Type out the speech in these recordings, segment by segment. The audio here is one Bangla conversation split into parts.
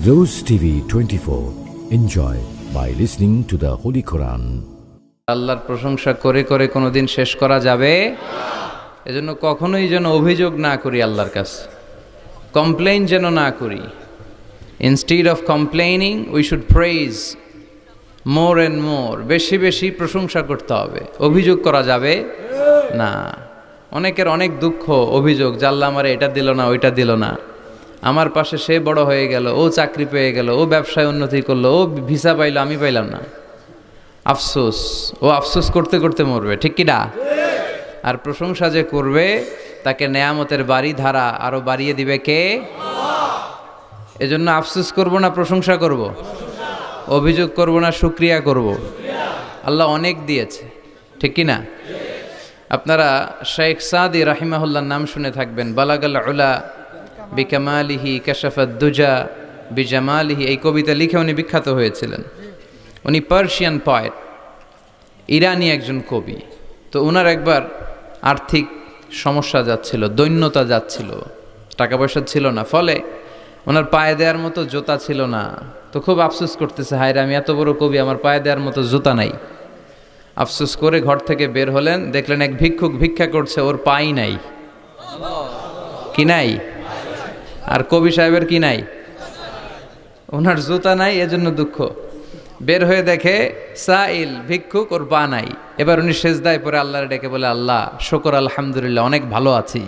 Rose TV 24. Enjoy by listening to the Holy Quran. আল্লাহর প্রশংসা করে করে কোনোদিন শেষ করা যাবে না। এজন্য কখনোই যেন অভিযোগ না করি আল্লাহর কাছে, কমপ্লেইন যেন না করি। Instead of complaining we should praise more and more. বেশি বেশি প্রশংসা করতে হবে, অভিযোগ করা যাবে না। অনেকের অনেক দুঃখ, অভিযোগ, জাল্লা আমারে এটা দিল না, ওইটা দিল না, আমার পাশে সে বড় হয়ে গেল, ও চাকরি পেয়ে গেল, ও ব্যবসায় উন্নতি করলো, ও ভিসা পাইলো, আমি পাইলাম না। আফসোস, ও আফসোস করতে করতে মরবে, ঠিক কি না? আর প্রশংসা যে করবে তাকে নেয়ামতের বাড়ি ধারা আরো বাড়িয়ে দিবে কে? এজন্য আফসোস করব না, প্রশংসা করব, অভিযোগ করব না, শুকরিয়া করব। আল্লাহ অনেক দিয়েছে, ঠিক কি না? আপনারা শেখ সাদি রাহিমাহুল্লাহর নাম শুনে থাকবেন। বালাগাল উলা বিকামালিহি কাশাফাদ দুজা বিজামালিহি, এই কবিতা লিখে উনি বিখ্যাত হয়েছিলেন। উনি পার্সিয়ান পয়েট, ইরানি একজন কবি। তো ওনার একবার আর্থিক সমস্যা যাচ্ছিল, দৈন্যতা যাচ্ছিল, টাকা পয়সা ছিল না, ফলে ওনার পায়ে দেওয়ার মতো জুতা ছিল না। তো খুব আফসোস করতেছে, হায় রে, আমি এত বড় কবি, আমার পায়ে দেওয়ার মতো জুতা নাই। আফসোস করে ঘর থেকে বের হলেন, দেখলেন এক ভিক্ষুক ভিক্ষা করছে, ওর পাই নাই। কি নাই? আর কবি সাহেবের কি নাই? ওনার জুতা নাই, এজন্য দুঃখ। বের হয়ে দেখে সাইল ভিক্ষুক, ওর পা নাই। এবার উনি সেজদায় পরে আল্লাহর ডেকে বলে, আল্লাহ শুকর আলহামদুলিল্লাহ, অনেক ভালো আছি।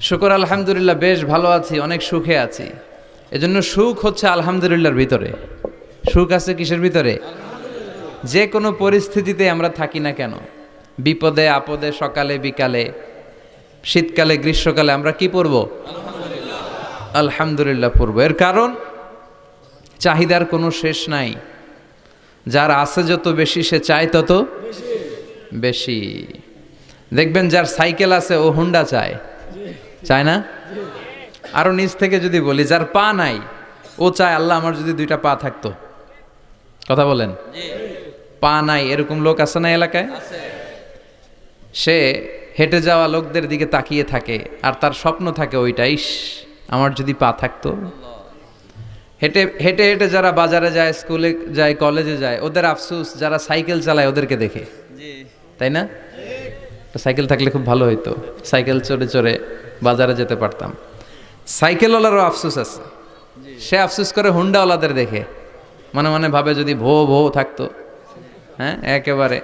শুকর আলহামদুলিল্লাহ, বেশ ভালো আছি, অনেক সুখে আছি। এজন্য সুখ হচ্ছে আলহামদুলিল্লাহর ভিতরে। সুখ আছে কিসের ভিতরে? যে কোনো পরিস্থিতিতে আমরা থাকি না কেন, বিপদে আপদে, সকালে বিকালে, শীতকালে গ্রীষ্মকালে, আমরা কি পড়ব? আলহামদুলিল্লাহ পড়ব। এর কারণ চাহিদার কোনো শেষ নাই। যার আছে যত বেশি, সে চায় তত বেশি। দেখবেন যার সাইকেল আছে ও হুন্ডা চায়, চায় না? আরো নিচ থেকে যদি বলি, যার পা নাই ও চায়, আল্লাহ আমার যদি দুইটা পা থাকতো। কথা বলেন। পা নাই এরকম লোক আছে না এলাকায়? সে হেঁটে যাওয়া লোকদের দিকে তাকিয়ে থাকে, আর তার স্বপ্ন থাকে ওইটা, ইস আমার যদি পা থাকতো। হেঁটে হেঁটে হেঁটে যারা বাজারে যায়, স্কুলে যায়, কলেজে যায়, ওদের আফসোস যারা সাইকেল চালায় ওদেরকে দেখে, তাই না? সাইকেল থাকলে খুব ভালো হইতো, সাইকেল চড়ে চড়ে বাজারে যেতে পারতাম। সাইকেলওয়ালারও আফসোস আছে, সে আফসোস করে হুন্ডাওয়ালাদের দেখে, মনে মনে ভাবে যদি ভো ভো থাকতো, হ্যাঁ একেবারে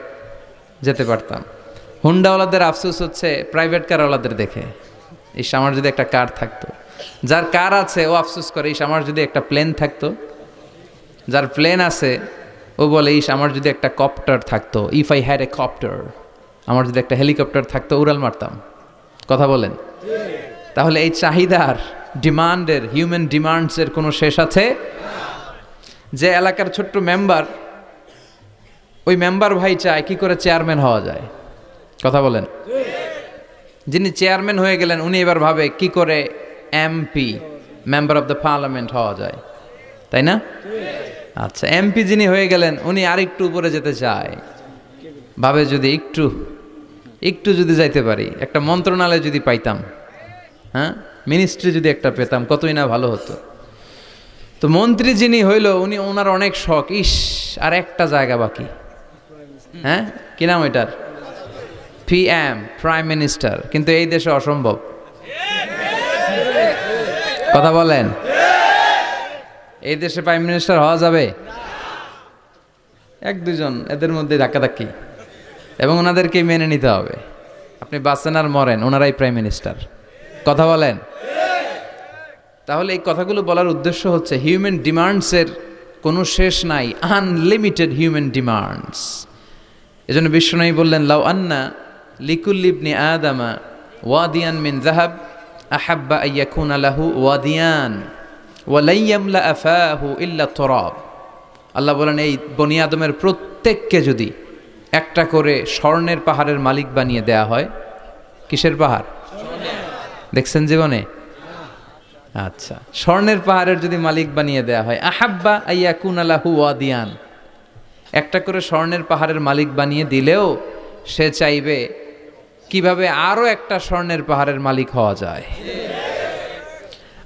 যেতে পারতাম। হুন্ডাওয়ালাদের আফসোস হচ্ছে প্রাইভেট কারওয়ালাদের দেখে, ইস আমার যদি একটা কার থাকতো। যার কার আছে ও আফসোস করে, ইস আমার যদি একটা প্লেন থাকতো। যার প্লেন আছে ও বলে, ইস আমার যদি একটা কপ্টার থাকতো, if I had a copter, আমার যদি একটা হেলিকপ্টার থাকতো, উড়াল মারতাম। কথা বলেন। তাহলে এই চাহিদার, ডিমান্ডের, হিউম্যান ডিমান্ডসের কোনো শেষ আছে? যে এলাকার ছোট্ট মেম্বার, ওই মেম্বার ভাই চায় কি করে চেয়ারম্যান হওয়া যায়। কথা বলেন। যিনি চেয়ারম্যান হয়ে গেলেন, উনি এবার ভাবে কি করে MP, member of the parliament হওয়া যায়, তাই না? আচ্ছা, এমপি যিনি হয়ে গেলেন, উনি আরেকটু উপরে যেতে চায়, ভাবে যদি একটু একটু যদি যাইতে পারি, একটা মন্ত্রণালয় যদি পাইতাম, হ্যাঁ মিনিস্ট্রি যদি একটা পেতাম, কতই না ভালো হতো। তো মন্ত্রী যিনি হইল, উনি, ওনার অনেক শখ, ইস আর একটা জায়গা বাকি। হ্যাঁ কি নাম ওইটার? PM, prime minister. কিন্তু এই দেশে অসম্ভব। কথা বলেন। এই দেশে প্রাইম মিনিস্টার হওয়া যাবে? এক দুজন এদের মধ্যে ধাক্কাধাক্কি, এবং ওনাদেরকে মেনে নিতে হবে। আপনি বাঁচেন আর মরেন, ওনারাই প্রাইম মিনিস্টার। কথা বলেন। তাহলে এই কথাগুলো বলার উদ্দেশ্য হচ্ছে, হিউম্যান ডিমান্ডসের কোনো শেষ নাই, আনলিমিটেড হিউম্যান ডিমান্ডস। এজন্য বিশ্বনবী বললেন, লাউ আন্না লিকুল্লি ইবনি আদামা ওয়াদিয়ান মিন যাহাব আহাব্বা আইয়াকুনা লাহু ওয়াদিয়ান ওয়া লা ইয়ামলা আফাহু ইল্লা তুরাব। আল্লাহ বলেন, এই বনি আদমের প্রত্যেককে যদি একটা করে স্বর্ণের পাহাড়ের মালিক বানিয়ে দেয়া হয়। কিসের পাহাড় দেখছেন জীবনে? আচ্ছা, স্বর্ণের পাহাড়ের যদি মালিক বানিয়ে দেয়া হয়, আহাব্বা আইয়াকুনা লাহু ওয়াদিয়ান, একটা করে স্বর্ণের পাহাড়ের মালিক বানিয়ে দিলেও সে চাইবে কিভাবে আরো একটা স্বর্ণের পাহাড়ের মালিক হওয়া যায়।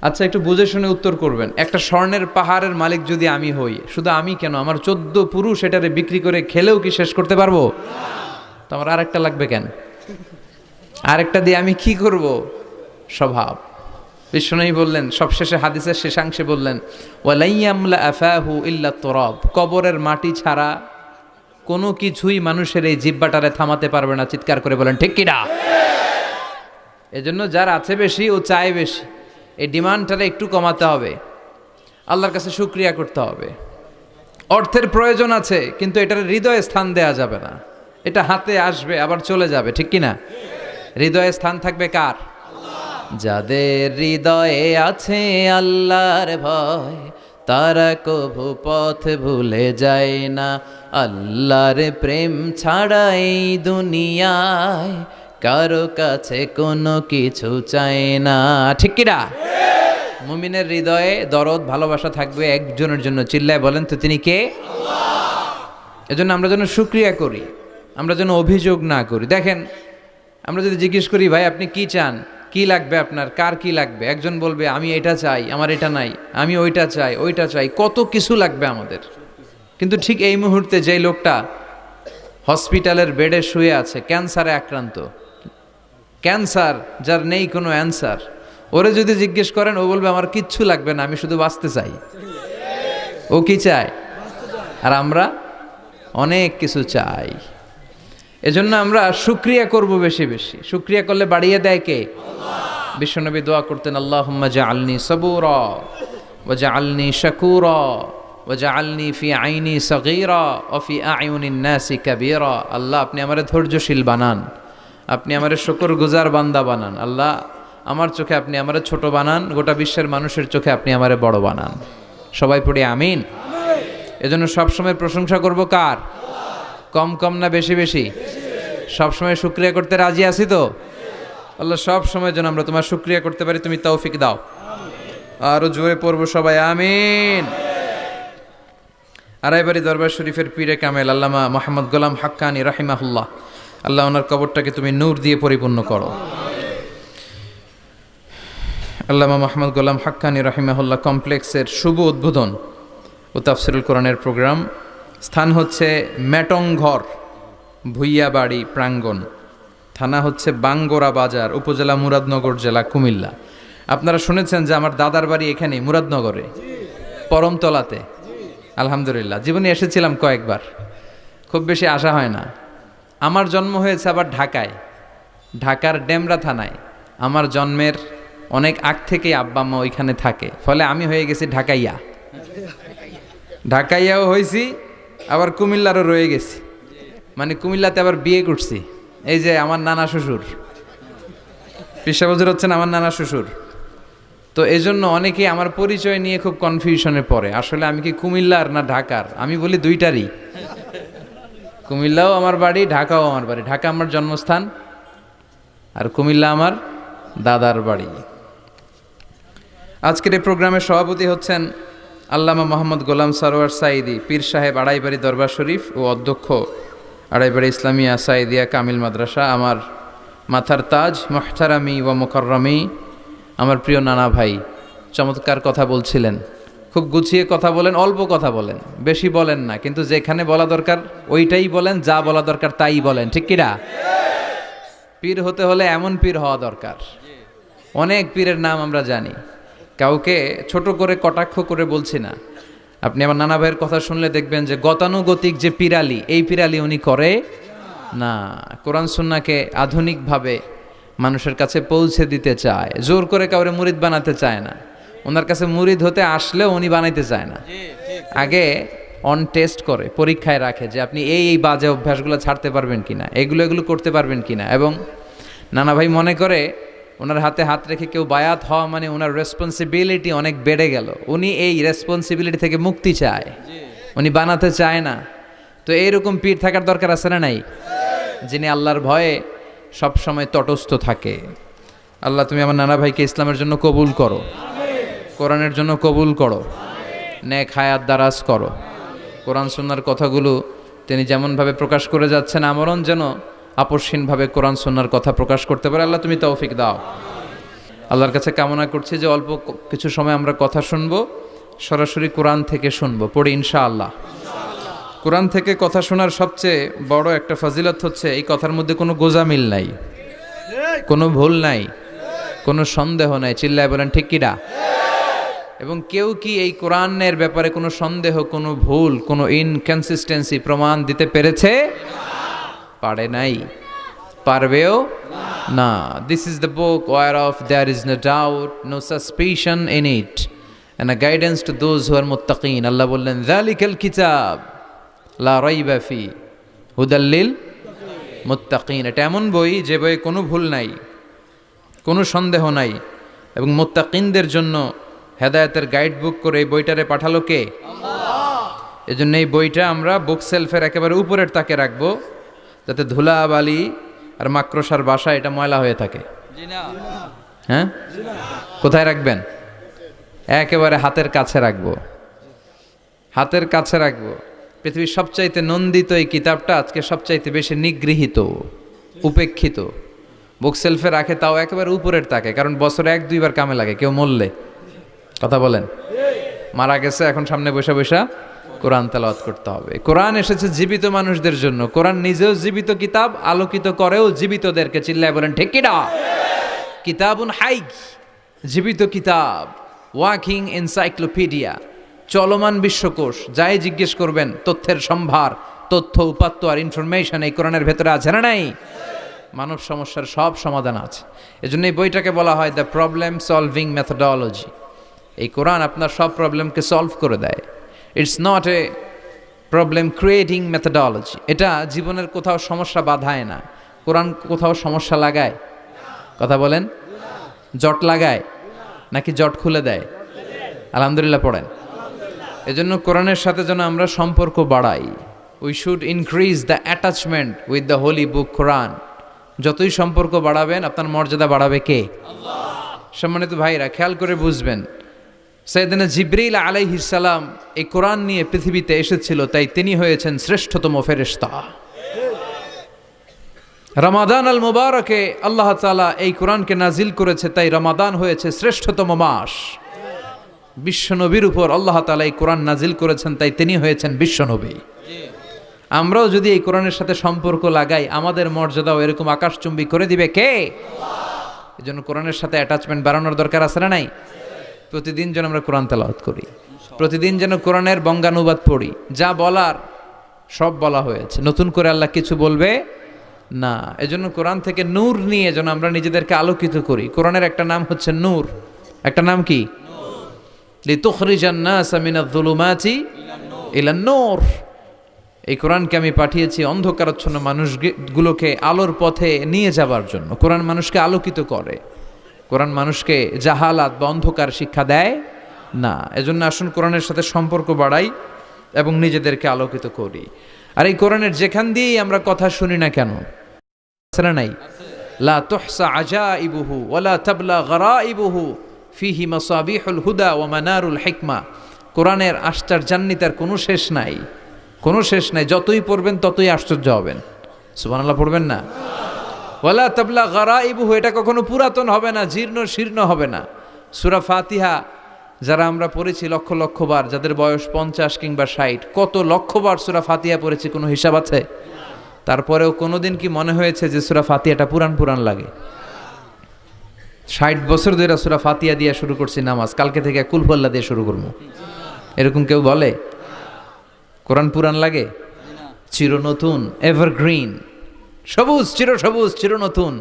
আচ্ছা, একটু বুঝে শুনে উত্তর করবেন। একটা স্বর্ণের পাহাড়ের মালিক যদি আমি হই, শুধু আমি কেন, আমার 14 পুরুষ এটারে বিক্রি করে খেলেও কি শেষ করতে পারবো? তো আমার আরেকটা লাগবে কেন? আরেকটা দিয়ে আমি কি করব? স্বভাব। বিশ্বনবী বললেন, সবশেষে হাদিসের শেষাংশে বললেন, ওয়ালাইয়ামলা আফাহু ইল্লা তুরাব, কবরের মাটি ছাড়া কোনো কিছুই মানুষের এই জিহ্বাটারে থামাতে পারবে না। চিৎকার করে বলেন ঠিক কিনা? এজন্য যার আছে বেশি ও চায় বেশি, এই ডিমান্ডটারে একটু কমাতে হবে, আল্লাহর কাছে শুকরিয়া করতে হবে। অর্থের প্রয়োজন আছে, কিন্তু এটার হৃদয়ে স্থান দেয়া যাবে না। এটা হাতে আসবে আবার চলে যাবে, ঠিক কিনা? হৃদয়ে স্থান থাকবে কার? যাদের হৃদয়ে আছে আল্লাহর ভয়, তারা কভু পথ ভুলে যায় না। আল্লাহর প্রেম ছাড়া এই দুনিয়ায় কারো কাছে কোনো কিছু চায় না, ঠিক কিনা? মুমিনের হৃদয়ে দরদ ভালোবাসা থাকবে একজনের জন্য। চিল্লায় বলেন তো তিনি কে? এজন্য আমরা যেন শুকরিয়া করি, আমরা যেন অভিযোগ না করি। দেখেন, আমরা যদি জিজ্ঞেস করি, ভাই আপনি কি চান, কি লাগবে আপনার, কার কি লাগবে, একজন বলবে আমি এটা চাই, আমার এটা নাই, আমি ওইটা চাই, ওইটা চাই, কত কিছু লাগবে আমাদের। কিন্তু ঠিক এই মুহূর্তে যেই লোকটা হসপিটালের বেডে শুয়ে আছে, ক্যান্সারে আক্রান্ত, ক্যান্সার যার নেই কোনো অ্যান্সার, ওরে যদি জিজ্ঞেস করেন, ও বলবে আমার কিচ্ছু লাগবে না, আমি শুধু বাঁচতে চাই। ও কি চায়? আর আমরা অনেক কিছু চাই। এজন্য আমরা শুকরিয়া করব বেশি বেশি। শুকরিয়া করলে বাড়িয়ে দেয় কে? বিশ্বনবী দোয়া করতেন, আল্লাহুম্মা জাআলনি সাবুরা ওয়া জাআলনি শাকুরা ওয়া জাআলনি ফি আইনি সগীরা ওয়া ফি আয়ুনিন নাসি কাবীরা। আল্লাহ আপনি আমারে ধৈর্যশীল বানান, আপনি আমারে শুকরগুজার বান্দা বানান। আল্লাহ আমার চোখে আপনি আমারে ছোট বানান, গোটা বিশ্বের মানুষের চোখে আপনি আমারে বড় বানান। সবাই পড়ি আমিন। এজন্য সবসময় প্রশংসা করব কার? কম কম না বেশি বেশি? সবসময় শুকরিয়া করতে রাজি আছি তো? আল্লাহ সব সময় যেন আমরা তোমার শুকরিয়া করতে পারি, তুমি তৌফিক দাও। আরো জোরে পড়বো সবাই আমিন। আড়াইবাড়ি দরবার শরীফের পীরে কামেল আল্লামা মোহাম্মদ গোলাম হাক্কানি রাহিমাহুল্লাহ, আল্লাহ ওনার কবরটাকে তুমি নূর দিয়ে পরিপূর্ণ করো। আল্লামা মোহাম্মদ গোলাম হাক্কানি রাহিমাহুল্লাহ কমপ্লেক্সের শুভ উদ্বোধন ও তাফসিরুল কোরআনের প্রোগ্রাম। স্থান হচ্ছে মেটংঘর ভুইয়াবাড়ি প্রাঙ্গণ, থানা হচ্ছে বাঙ্গোরা বাজার, উপজেলা মুরাদনগর, জেলা কুমিল্লা। আপনারা শুনেছেন যে আমার দাদার বাড়ি এখানে মুরাদনগরে পরমতলাতে। আলহামদুলিল্লাহ, জীবনে এসেছিলাম কয়েকবার, খুব বেশি আসা হয় না। আমার জন্ম হয়েছে আবার ঢাকায়, ঢাকার ডেমরা থানায়। আমার জন্মের অনেক আগ থেকেই আব্বা আম্মা ওইখানে থাকে, ফলে আমি হয়ে গেছি ঢাকাইয়া। ঢাকাইয়াও হয়েছি, আবার কুমিল্লারও রয়ে গেছি, মানে কুমিল্লাতে আবার বিয়ে করছি। এই যে আমার নানা শ্বশুর, পেশা বছর হচ্ছেন আমার নানা শ্বশুর। তো এই জন্য অনেকেই আমার পরিচয় নিয়ে খুব কনফিউশনে পড়ে, আসলে আমি কি কুমিল্লার না ঢাকার। আমি বলি দুইটারই, কুমিল্লাও আমার বাড়ি, ঢাকাও আমার বাড়ি। ঢাকা আমার জন্মস্থান, আর কুমিল্লা আমার দাদার বাড়ি। আজকের এই প্রোগ্রামের সভাপতি হচ্ছেন আল্লামা মোহাম্মদ গোলাম সরোয়ার সাঈদী, পীর সাহেব, আড়াইবাড়ি দরবার শরীফ ও অধ্যক্ষ আড়াইবাড়ি ইসলামিয়া সাঈদিয়া কামিল মাদ্রাসা। আমার মাথার তাজ, মুহতারামি ওয়া মুকাররামি, আমার প্রিয় নানা ভাই চমৎকার কথা বলছিলেন, খুব গুছিয়ে কথা বলেন, অল্প কথা বলেন, বেশি বলেন না, কিন্তু যেখানে বলা দরকার ওইটাই বলেন, যা বলা দরকার তাই বলেন, ঠিক কিনা? পীর হতে হলে এমন পীর হওয়া দরকার। অনেক পীরের নাম আমরা জানি, কাউকে ছোট করে কটাক্ষ করে বলছি না। আপনি আমার নানা ভাইয়ের কথা শুনলে দেখবেন যে গতানুগতিক যে পিরালি, এই পিরালি উনি করে না। কোরআন সুন্নাহকে আধুনিকভাবে মানুষের কাছে পৌঁছে দিতে চায়, জোর করে কাউরে মুরিদ বানাতে চায় না। ওনার কাছে মুরিদ হতে আসলেও উনি বানাইতে চায় না, আগে অন টেস্ট করে, পরীক্ষায় রাখে যে আপনি এই বাজে অভ্যাসগুলো ছাড়তে পারবেন কিনা, এগুলো করতে পারবেন কিনা। এবং নানা ভাই মনে করে ওনার হাতে হাত রেখে কেউ বায়াত হওয়া মানে ওনার রেসপন্সিবিলিটি অনেক বেড়ে গেল। উনি এই রেসপন্সিবিলিটি থেকে মুক্তি চায়, উনি বানাতে চায় না। তো এইরকম পীর থাকার দরকার আছে না নাই? যিনি আল্লাহর ভয়ে সব সময় তটস্থ থাকে। আল্লাহ তুমি আমার নানা ভাইকে ইসলামের জন্য কবুল করো, কোরআনের জন্য কবুল করো, নেক হায়াত দারাজ করো। কোরআন সুন্নাহর কথাগুলো তিনি যেমনভাবে প্রকাশ করে যাচ্ছেন, আমরণ যেন আপসহীনভাবে কোরআন সুন্নাহর কথা প্রকাশ করতে পারে। আল্লাহ তুমি তৌফিক দাও। আল্লাহর কাছে কামনা করছি যে অল্প কিছু সময় আমরা কথা শুনবো, সরাসরি কোরআন থেকে শুনবো, পড়ি ইনশাআল্লাহ। কোরআন থেকে কথা শোনার সবচেয়ে বড় একটা ফজিলত হচ্ছে এই কথার মধ্যে কোনো গোজামিল নাই, কোনো ভুল নাই, কোনো সন্দেহ নাই। চিল্লায় বলেন ঠিক কিনা? এবং কেউ কি এই কোরআনের ব্যাপারে কোনো সন্দেহ, কোনো ভুল, কোনো ইনকনসিস্টেন্সি প্রমাণ দিতে পেরেছে? পারে নাই, পারবেও না। This is the book whereof there is no doubt, no suspicion in it, and a guidance to those who are muttaqin. আল্লাহ বললেন যালিকাল কিতাব লা রাইবা ফি হুদাল লিল মুত্তাকিন। এটা এমন বই যে বইয়ে কোনো ভুল নাই, কোনো সন্দেহ নাই, এবং মুত্তাকিনদের জন্য হেদায়েতের গাইড বুক করে এই বইটারে পাঠালো কে? আল্লাহ। এজন্য এই বইটা আমরা বুক সেলফের একেবারে উপরের তাকে রাখবো, যাতে ধুলা বালি আর মাকড়সার বাসা এটা ময়লা হয়ে থাকে। হ্যাঁ, কোথায় রাখবেন? একেবারে হাতের কাছে রাখবো, হাতের কাছে রাখবো। পৃথিবীর সবচাইতে নন্দিত এই কিতাবটা আজকে সবচাইতে বেশি নিগৃহীত, উপেক্ষিত। বুক সেলফে রাখে, তাও একেবারে উপরের তাকে, কারণ বছরে 1-2 বার কামে লাগে। কেউ মরলে, কথা বলেন, মারা গেছে, এখন সামনে বসে বসে কোরআন তেলাওয়াত করতে হবে। কোরআন এসেছে জীবিত মানুষদের জন্য। কোরআন নিজেও জীবিত কিতাব, আলোকিত করেও জীবিতদেরকে। চিল্লায় বলেন ঠিক কিনা? কিতাবুন হাই, জীবিত কিতাব, ওয়াকিং এনসাইক্লোপিডিয়া, চলমান বিশ্বকোষ। যাই জিজ্ঞেস করবেন তথ্যের সম্ভার, তথ্য উপাত্ত আর ইনফরমেশন এই কোরআনের ভেতরে আছে না নাই? মানব সমস্যার সব সমাধান আছে। এজন্য এই বইটাকে বলা হয় দ্য প্রবলেম সলভিং মেথোডোলজি। এই কোরআন আপনার সব প্রবলেমকে সলভ করে দেয়। It's not a problem creating methodology. এটা জীবনের কোথাও সমস্যা বাধায় না। কোরআন কোথাও সমস্যা লাগায়? কথা বলেন, জট লাগায় নাকি জট খুলে দেয়? আলহামদুলিল্লাহ পড়েন। এজন্য কোরআনের সাথে যেন আমরা সম্পর্ক বাড়াই। We should increase the attachment with the holy book Quran. যতই সম্পর্ক বাড়াবেন আপনার মর্যাদা বাড়াবে কে? আল্লাহ। সম্মানিত ভাইরা, খেয়াল করে বুঝবেন, সাইয়েদনা জিবরিল আলাইহিস সালাম এই কোরআন নিয়ে পৃথিবীতে এসেছিল, তাই তিনি হয়েছেন শ্রেষ্ঠতম ফেরেশতা। রমাদান আল মুবারকে আল্লাহ তাআলা এই কোরআনকে নাজিল করেছে, তাই রমাদান হয়েছে শ্রেষ্ঠতম মাস। বিশ্বনবীর উপর আল্লাহ তাআলা এই কোরআন নাজিল করেছেন, তাই তিনি হয়েছেন বিশ্বনবী। আমরাও যদি এই কোরআনের সাথে সম্পর্ক লাগাই, আমাদের মর্যাদাও এরকম আকাশচুম্বী করে দিবে কে? আল্লাহ। এজন্য কোরআনের সাথে অ্যাটাচমেন্ট বাড়ানোর দরকার আছে না নাই? প্রতিদিন যেন আমরা কোরআন তেলাওয়াত করি, প্রতিদিন যেন কোরআনের বঙ্গানুবাদ পড়ি। যা বলার সব বলা হয়েছে, নতুন করে আল্লাহ কিছু বলবে না। এজন্য কোরআন থেকে নূর নিয়ে যেন আমরা নিজেদেরকে আলোকিত করি। কোরআনের একটা নাম হচ্ছে নূর, একটা নাম কি? লিতুখরিজান নাসা মিনাজ যুলুমাতি ইলান নূর। এই কোরআনকে আমি পাঠিয়েছি অন্ধকারাচ্ছন্ন মানুষগুলোকে আলোর পথে নিয়ে যাবার জন্য। কোরআন মানুষকে আলোকিত করে, কোরআন মানুষকে জাহালাত বা অন্ধকার শিক্ষা দেয় না। এজন্য আসুন কোরআনের সাথে সম্পর্ক বাড়াই এবং নিজেদেরকে আলোকিত করি। আর এই কোরআনের যেখান দিয়েই আমরা কথা শুনি না কেন, নাই লা তুহসা আজাইবুহু ওয়ালা তাবলা গরাইবুহু ফিহি মাসাবিহুল হুদা ওয়া মানারুল হিকমা। কোরআনের আশ্চর্যান্বিতার কোনো শেষ নাই, কোনো শেষ নাই। যতই পড়বেন ততই আশ্চর্য হবেন। সুবহানাল্লাহ পড়বেন না? ওয়ালা তাবলা গরাইবুহু, এটা কখনো পুরাতন হবে না, জীর্ণ শীর্ণ হবে না। সূরা ফাতিহা যারা আমরা পড়েছি লক্ষ লক্ষ বার, যাদের বয়স 50 কিংবা 60, কত লক্ষবার সূরা ফাতিহা পড়েছি, কোনো হিসাব আছে? তারপরেও কোনোদিন কি মনে হয়েছে যে সূরা ফাতিহাটা পুরান পুরান লাগে? 60 বছর ধরে সূরা ফাতিহা দিয়ে শুরু করছি নামাজ, কালকে থেকে কুল হুয়াল্লাহ দিয়ে শুরু করবো, এরকম কেউ বলে? কোরআন পুরান লাগে? চির নতুন, এভারগ্রিন, সবুজ, চির সবুজ, চির নতুন।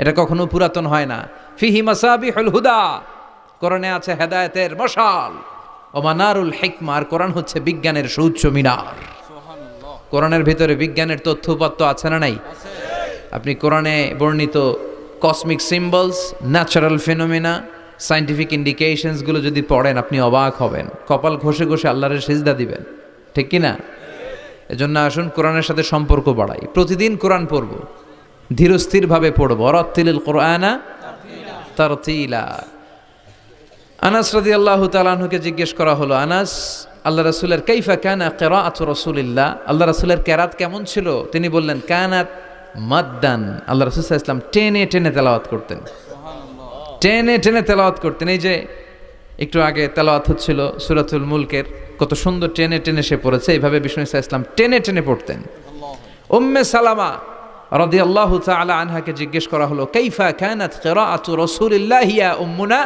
এটা কখনো পুরাতন হয় না। ফিহি মাসাবিহুল হুদা, কোরআনে আছে হেদায়েতের মশাল। ও মানারুল হিকমা, আর কোরআন হচ্ছে বিজ্ঞানের সুউচ্চ মিনার। কোরআনের ভিতরে বিজ্ঞানের তথ্য উপাত্ত আছে না নাই? আপনি কোরআনে বর্ণিত cosmic symbols, natural phenomena, scientific ইন্ডিকেশনসগুলো যদি পড়েন আপনি অবাক হবেন, কপাল ঘষে ঘষে আল্লাহর সিজদা দিবেন, ঠিক কি না? এজন্য আসুন কোরআনের সাথে সম্পর্ক বাড়াই। প্রতিদিন কোরআন পড়ব, ধীরস্থিরভাবে পড়ব। ওয়ারাত্তিলিল কোরআনা তারতিলা। আনাস রাদিয়াল্লাহু তাআলা আনহুকে জিজ্ঞেস করা হলো, আনাস, আল্লাহ রাসূলের কাইফা কানা কিরাআতু রাসূলিল্লাহ, আল্লাহ রাসূলের কিরাত কেমন ছিল? তিনি বললেন কানাত মাদ্দান, আল্লাহ রাসূল সাল্লাল্লাহু আলাইহি ওয়াসাল্লাম টেনে টেনে তেলাওয়াত করতেন। টেনে টেনে তেলাওয়াত করতেন। এই যে একটু আগে তেলাওয়াত হচ্ছিল সূরাতুল মুলকের, কত সুন্দর টেনে টেনে সে পড়েছে। এইভাবে বিষ্ণু ইসা ইসলাম টেনে টেনে পড়তেন। উম্মে সালামা রাদিয়াল্লাহু তাআলা আনহাকে জিজ্ঞেস করা হলো, কাইফা কানাত কিরাআতু রাসূলিল্লাহ ইয়া উম্মুনা,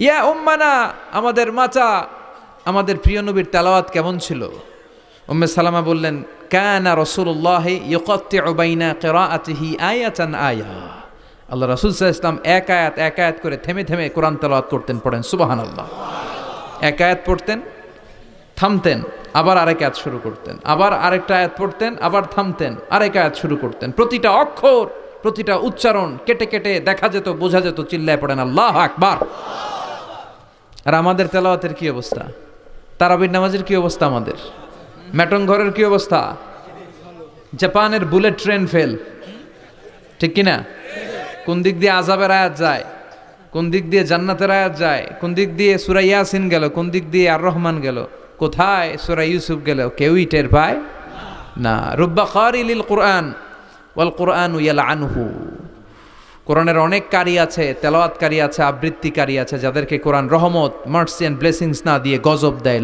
ইয়া উম্মানা, আমাদের মাতা, আমাদের প্রিয় নবীর তেলাওয়াত কেমন ছিল? উম্মে সালামা বললেন, কানা রাসূলুল্লাহ ইয়াকাত্তিউ বাইনা কিরাআতিহি আয়াতান আয়া, আল্লাহ রাসূল সাল্লাল্লাহু আলাইহি ওয়াসাল্লাম এক আয়াত করে থেমে থেমে কোরআন তেলাওয়াত করতেন। পড়েন সুবহানাল্লাহ। এক আয়াত পড়তেন, থামতেন, আবার আরেক আয়াত শুরু করতেন, আবার আরেকটা আয়াত পড়তেন, আবার থামতেন, আরেক আয়াত শুরু করতেন। প্রতিটা অক্ষর, প্রতিটা উচ্চারণ কেটে কেটে দেখা যেত, বোঝা যেত। চিল্লায় পড়েন আল্লাহু আকবার। আর আমাদের তেলাওয়াতের কি অবস্থা? তারাবির নামাজের কি অবস্থা? আমাদের ম্যাটন ঘরের কি অবস্থা? জাপানের বুলেট ট্রেন ফেল, ঠিক কিনা? কোন দিক দিয়ে আযাবের আয়াত যায়, কোন দিক দিয়ে জান্নাতের আয়াত যায়, কোন দিক দিয়ে সূরা ইয়াসিন গেল, কোন দিক দিয়ে আর রহমান গেল, কোথায় সূরা ইউসুফ গেল, কেউই টের পায় না। রুব্বা কারি লিল কুরআন ওয়াল কুরআনু ইয়ালআনহু, কোরআনের অনেক কারি আছে, তেলাওয়াতকারী আছে, আবৃত্তিকারী আছে, যাদেরকে কোরআন রহমত, মার্সি এন্ড ব্লেসিংস না দিয়ে গজব দেয়।